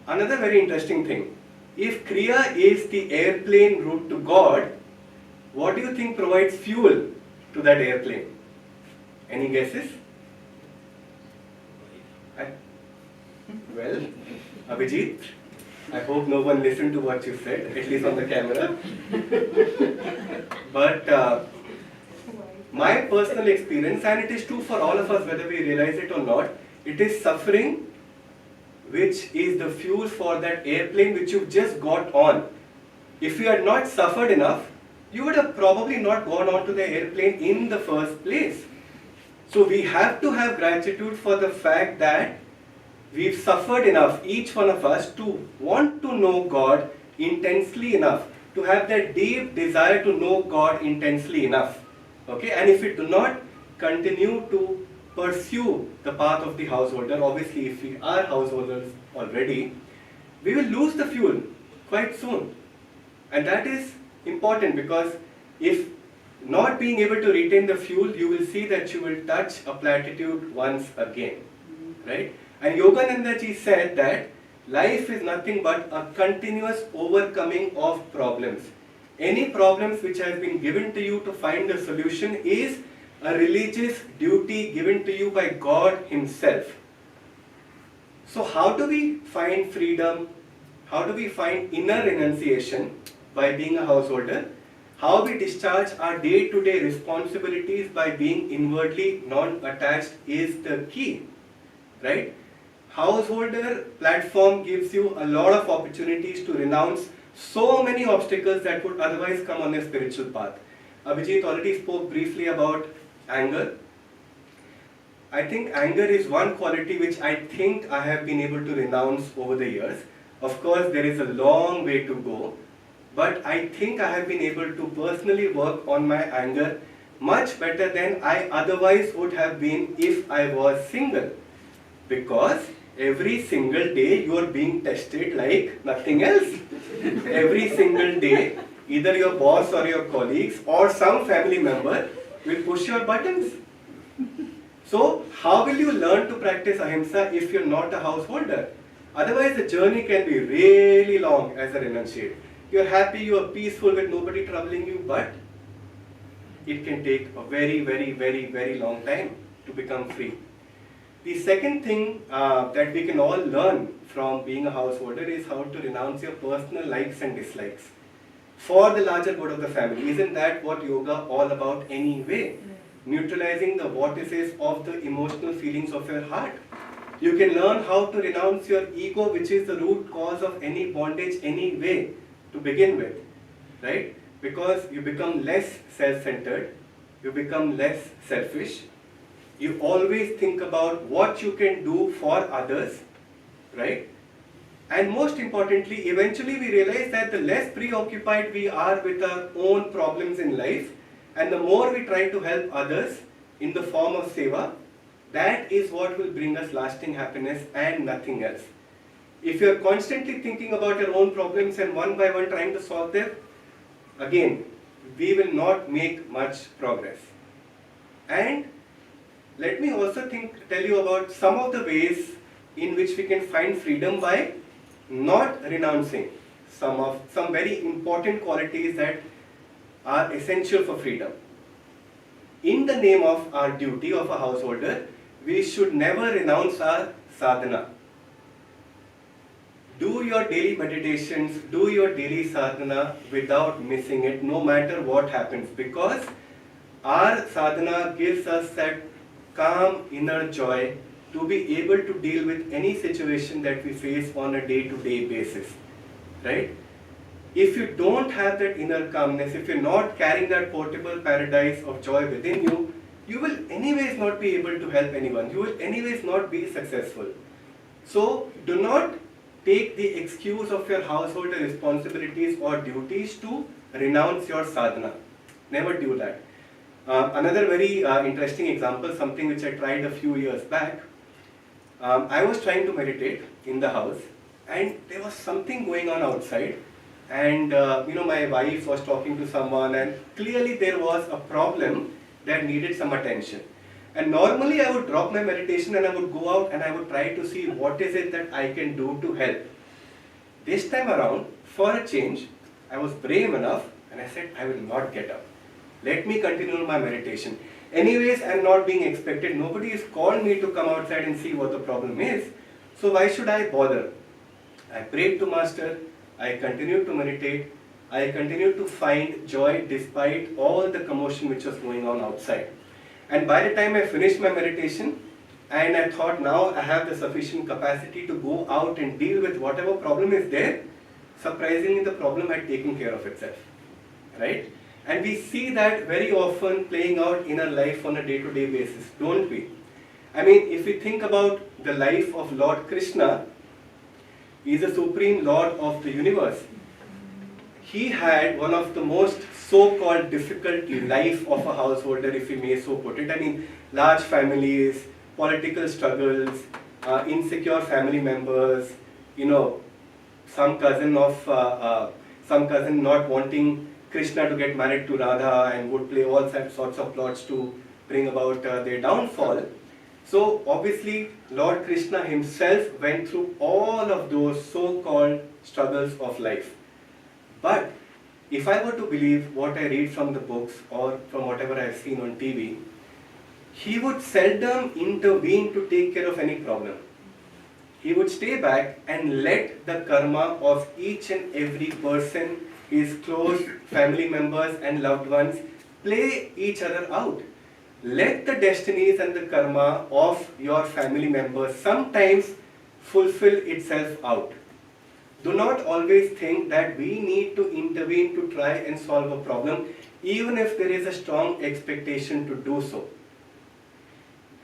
another very interesting thing, if Kriya is the airplane route to God, what do you think provides fuel to that airplane? Any guesses? Well, Abhijit, I hope no one listened to what you said, at least on the camera. But my personal experience, and it is true for all of us whether we realize it or not, it is suffering which is the fuel for that airplane which you've just got on. If you had not suffered enough, you would have probably not gone on to the airplane in the first place. So we have to have gratitude for the fact that we've suffered enough, each one of us, to want to know God intensely enough, to have that deep desire to know God intensely enough. Okay, and if we do not continue to pursue the path of the householder, obviously if we are householders already, we will lose the fuel quite soon. And that is important, because if not being able to retain the fuel, you will see that you will touch a platitude once again, right? And Yogananda ji said that life is nothing but a continuous overcoming of problems. Any problems which has been given to you to find a solution is a religious duty given to you by God Himself. So how do we find freedom? How do we find inner renunciation? By being a householder. How we discharge our day-to-day responsibilities by being inwardly non-attached is the key, right? Householder platform gives you a lot of opportunities to renounce so many obstacles that would otherwise come on a spiritual path. Abhijit already spoke briefly about anger. I think anger is one quality which I think I have been able to renounce over the years. Of course, there is a long way to go, but I think I have been able to personally work on my anger much better than I otherwise would have been if I was single. Because every single day you are being tested like nothing else. Every single day, either your boss or your colleagues or some family member will push your buttons. So, how will you learn to practice ahimsa if you're not a householder? Otherwise, the journey can be really long as a renunciate. You're happy, you're peaceful with nobody troubling you, but it can take a very, very, very, very long time to become free. The second thing that we can all learn from being a householder is how to renounce your personal likes and dislikes for the larger good of the family. Isn't that what yoga all about anyway? Neutralizing the vortices of the emotional feelings of your heart. You can learn how to renounce your ego, which is the root cause of any bondage anyway, to begin with, right? Because you become less self-centered, you become less selfish, you always think about what you can do for others, right? And most importantly, eventually we realize that the less preoccupied we are with our own problems in life, and the more we try to help others in the form of seva, that is what will bring us lasting happiness and nothing else. If you are constantly thinking about your own problems and one by one trying to solve them, again, we will not make much progress. And let me also tell you about some of the ways in which we can find freedom by not renouncing some very important qualities that are essential for freedom. In the name of our duty of a householder, we should never renounce our sadhana. Do your daily meditations, do your daily sadhana without missing it, no matter what happens, because our sadhana gives us that calm inner joy to be able to deal with any situation that we face on a day-to-day basis, right? If you don't have that inner calmness, if you're not carrying that portable paradise of joy within you, you will anyways not be able to help anyone. You will anyways not be successful. So do not take the excuse of your household responsibilities or duties to renounce your sadhana. Never do that. Another very interesting example, something which I tried a few years back. I was trying to meditate in the house, and there was something going on outside, and my wife was talking to someone, and clearly there was a problem that needed some attention. And normally I would drop my meditation and I would go out and I would try to see what is it that I can do to help. This time around, for a change, I was brave enough and I said, I will not get up. Let me continue my meditation. Anyways, I am not being expected. Nobody has called me to come outside and see what the problem is. So why should I bother? I prayed to Master. I continued to meditate. I continued to find joy despite all the commotion which was going on outside. And by the time I finished my meditation, and I thought now I have the sufficient capacity to go out and deal with whatever problem is there, surprisingly the problem had taken care of itself, right? And we see that very often playing out in our life on a day-to-day basis, don't we? I mean, if we think about the life of Lord Krishna, he is the supreme Lord of the universe. He had one of the most so-called difficult life of a householder, if we may so put it. I mean, large families, political struggles, insecure family members, some cousin not wanting Krishna to get married to Radha and would play all sorts of plots to bring about their downfall. So obviously Lord Krishna himself went through all of those so-called struggles of life. But if I were to believe what I read from the books or from whatever I have seen on TV, he would seldom intervene to take care of any problem. He would stay back and let the karma of each and every person, his close family members and loved ones, play each other out. Let the destinies and the karma of your family members sometimes fulfill itself out. Do not always think that we need to intervene to try and solve a problem, even if there is a strong expectation to do so.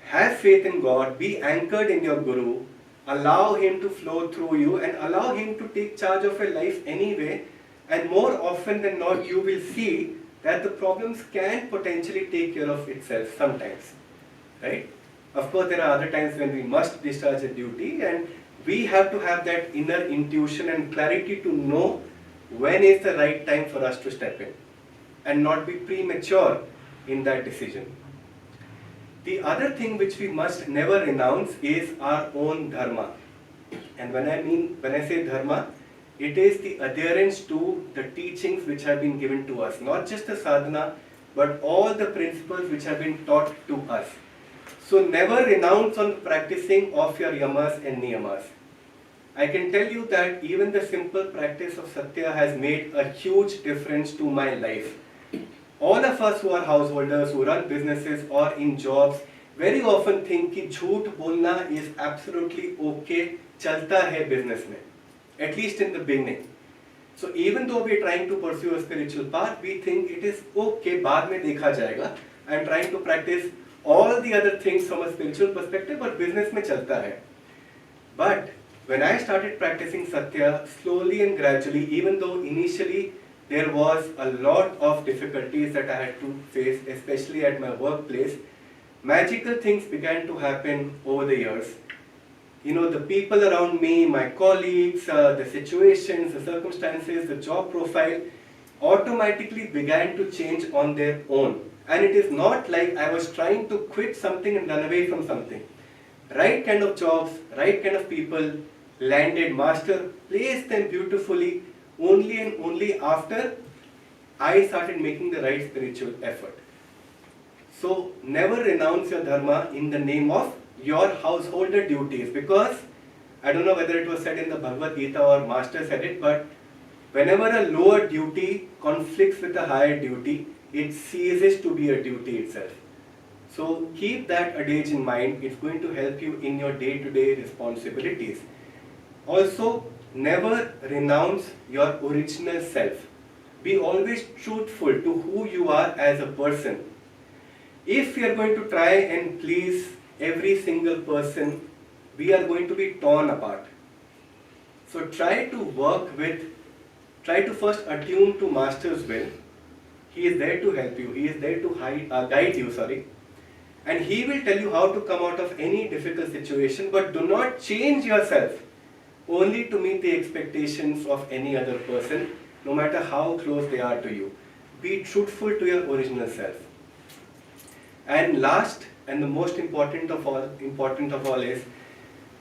Have faith in God, be anchored in your Guru, allow him to flow through you and allow him to take charge of your life anyway, and more often than not you will see that the problems can potentially take care of itself sometimes, right? Of course, there are other times when we must discharge a duty, and we have to have that inner intuition and clarity to know when is the right time for us to step in and not be premature in that decision. The other thing which we must never renounce is our own dharma. And when I say dharma, it is the adherence to the teachings which have been given to us, not just the sadhana, but all the principles which have been taught to us. So never renounce on practicing of your yamas and niyamas. I can tell you that even the simple practice of Satya has made a huge difference to my life. All of us who are householders, who run businesses or in jobs, very often think कि झूठ बोलना is absolutely okay, चलता है business में, at least in the beginning. So even though we are trying to pursue a spiritual path, we think it is okay, बाद में देखा जाएगा. I am trying to practice all the other things from a spiritual perspective, but business में चलता है. But when I started practicing Satya, slowly and gradually, even though initially there was a lot of difficulties that I had to face, especially at my workplace, magical things began to happen over the years. You know, the people around me, my colleagues, the situations, the circumstances, the job profile automatically began to change on their own. And it is not like I was trying to quit something and run away from something. Right kind of jobs, right kind of people landed, master placed them beautifully only and only after I started making the right spiritual effort. So never renounce your dharma in the name of your householder duties, because I don't know whether it was said in the Bhagavad Gita or master said it, but whenever a lower duty conflicts with a higher duty, it ceases to be a duty itself. So keep that adage in mind. It's going to help you in your day-to-day responsibilities. Also, never renounce your original self. Be always truthful to who you are as a person. If we are going to try and please every single person, we are going to be torn apart. So try to first attune to Master's will. He is there to help you. He is there to guide you, and He will tell you how to come out of any difficult situation, but do not change yourself only to meet the expectations of any other person, no matter how close they are to you. Be truthful to your original self. And last and the most important of all is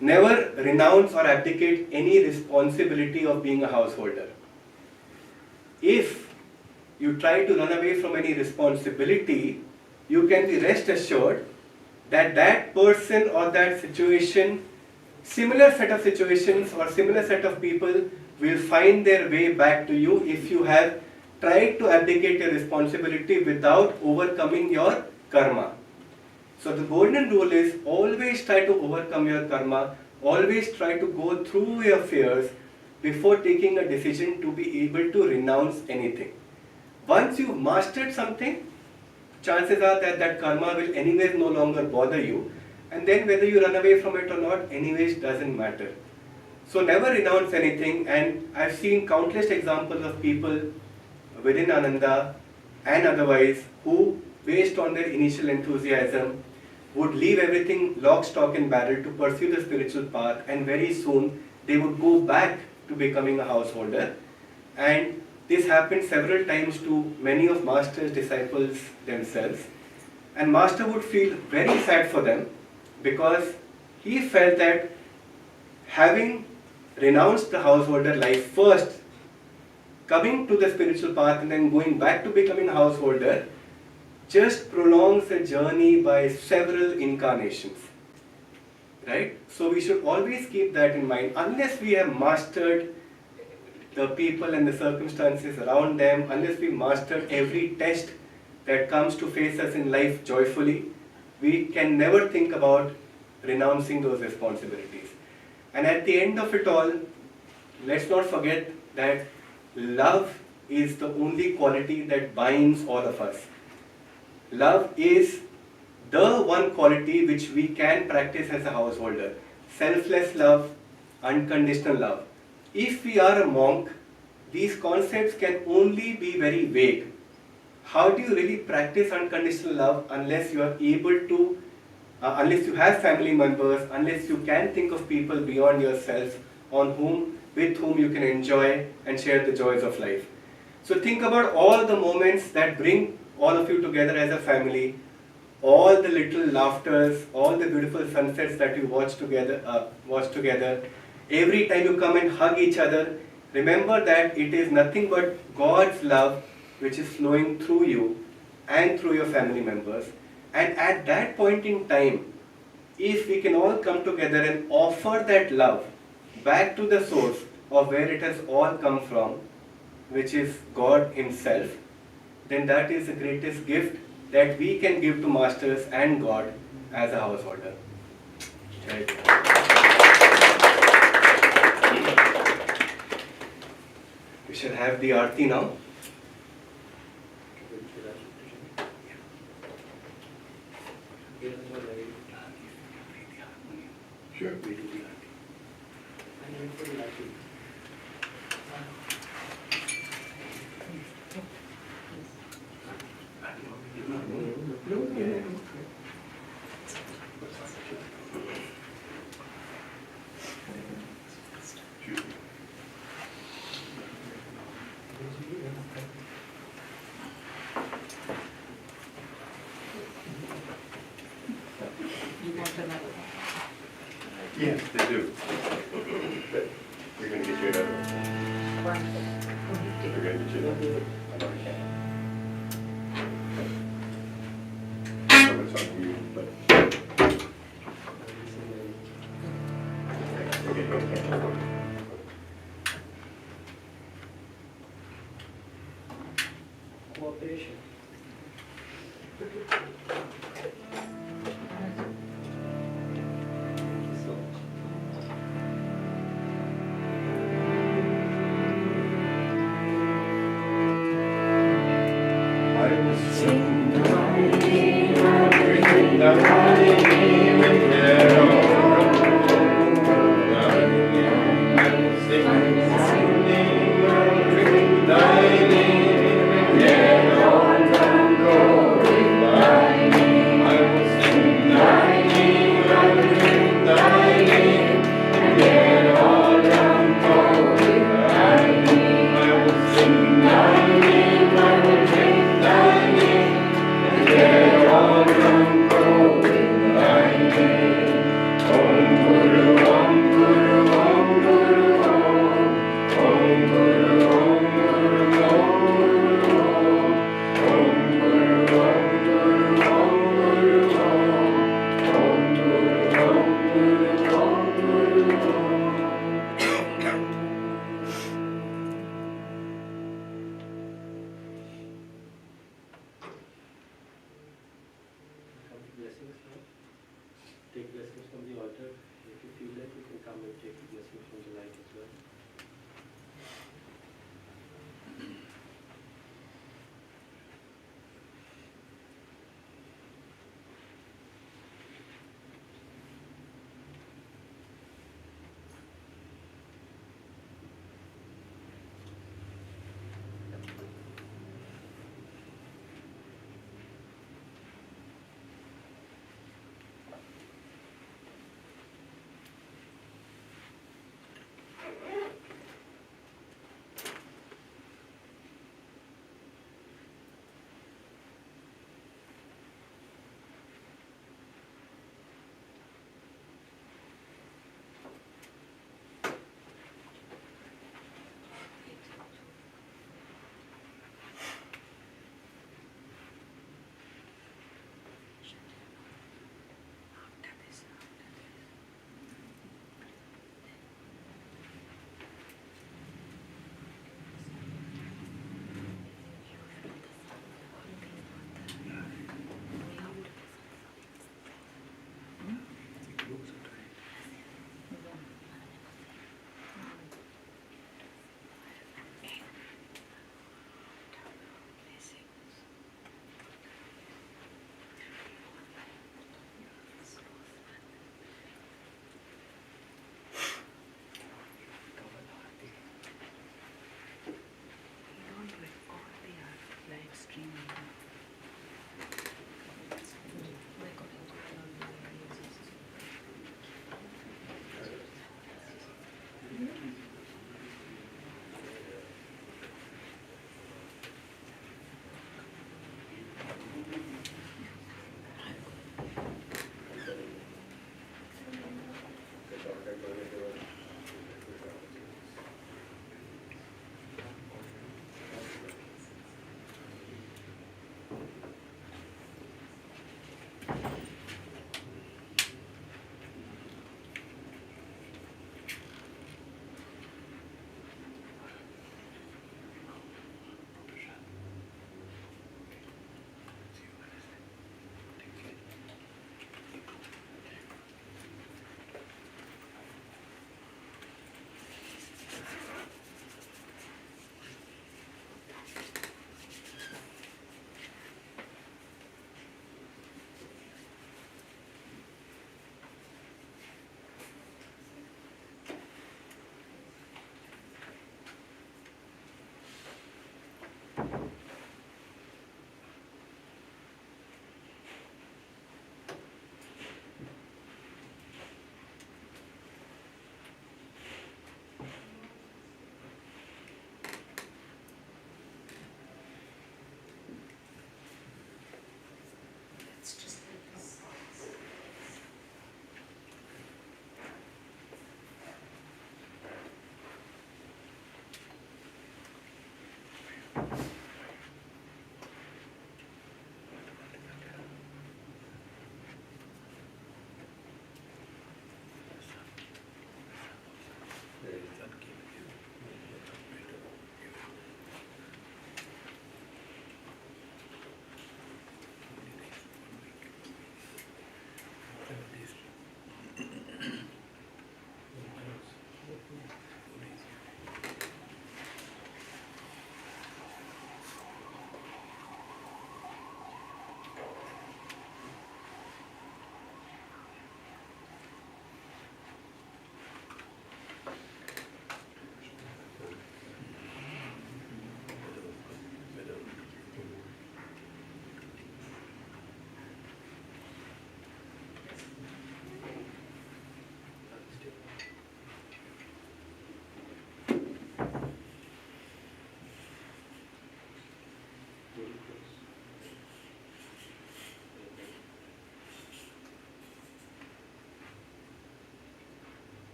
never renounce or abdicate any responsibility of being a householder. If you try to run away from any responsibility, you can be rest assured that that person or that situation, similar set of situations or similar set of people will find their way back to you if you have tried to abdicate your responsibility without overcoming your karma. So the golden rule is always try to overcome your karma, always try to go through your fears before taking a decision to be able to renounce anything. Once you've mastered something, chances are that that karma will anyways no longer bother you, and then whether you run away from it or not, anyways doesn't matter. So never renounce anything, and I've seen countless examples of people within Ananda and otherwise who, based on their initial enthusiasm, would leave everything lock, stock and barrel to pursue the spiritual path, and very soon they would go back to becoming a householder. And this happened several times to many of Master's disciples themselves. And Master would feel very sad for them, because he felt that having renounced the householder life first, coming to the spiritual path and then going back to becoming a householder, just prolongs the journey by several incarnations. Right? So we should always keep that in mind. Unless we have mastered the people and the circumstances around them, unless we mastered every test that comes to face us in life joyfully, we can never think about renouncing those responsibilities. And at the end of it all, let's not forget that love is the only quality that binds all of us. Love is the one quality which we can practice as a householder. Selfless love, unconditional love. If we are a monk, these concepts can only be very vague. How do you really practice unconditional love unless you are able to, unless you have family members, unless you can think of people beyond yourself with whom you can enjoy and share the joys of life. So think about all the moments that bring all of you together as a family, all the little laughters, all the beautiful sunsets that you watch together. Every time you come and hug each other, remember that it is nothing but God's love which is flowing through you and through your family members. And at that point in time, if we can all come together and offer that love back to the source of where it has all come from, which is God Himself, then that is the greatest gift that we can give to masters and God as a householder. Jai Guru. We shall have the Aarti now. Sure. We do the Aarti. And wait for the Aarti. Yes, they do. But we're going to get you another one. We're going to get you another one. So it's on you, but. We're getting a candle for you. Cooperation. I will sing thy name, I will sing thy name, and there thy name. I will sing thy name, I will sing thy name, and there thy name. I will sing thy name, I will sing thy name, and there all round go with thy name. I will sing thy name, I will sing thy name, and there all round go with thy name. Om Guru, Om Guru, Om Guru, Om. Om Guru, Om Guru, Om Guru, Om. Om Guru, Om Guru, Om Guru, Om. Om Guru, Om Guru, Om Guru, Om. Come to blessings now. Take blessings from the altar. If you feel like you can come and take the blessings from the light as well.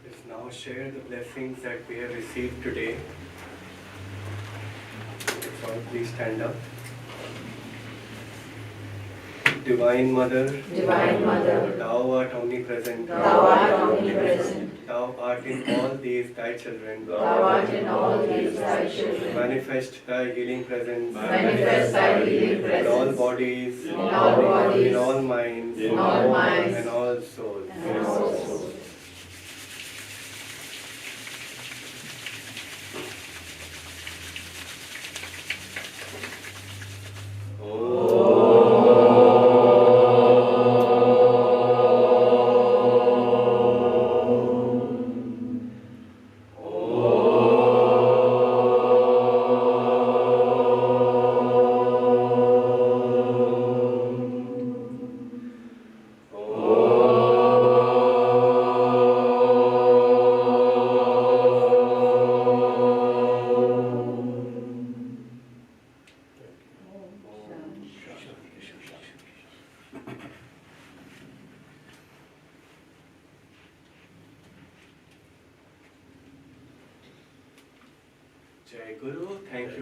Let's now share the blessings that we have received today. Let's all please stand up. Divine Mother, Divine Mother, Thou art omnipresent. Thou art omnipresent. Thou art in all these Thy children. Thou art in all these Thy children. Manifest Thy healing presence. Manifest Thy healing In all presence. bodies. In all bodies. In all minds. In all minds. And all souls. And all souls. Jai Guru. Thank you.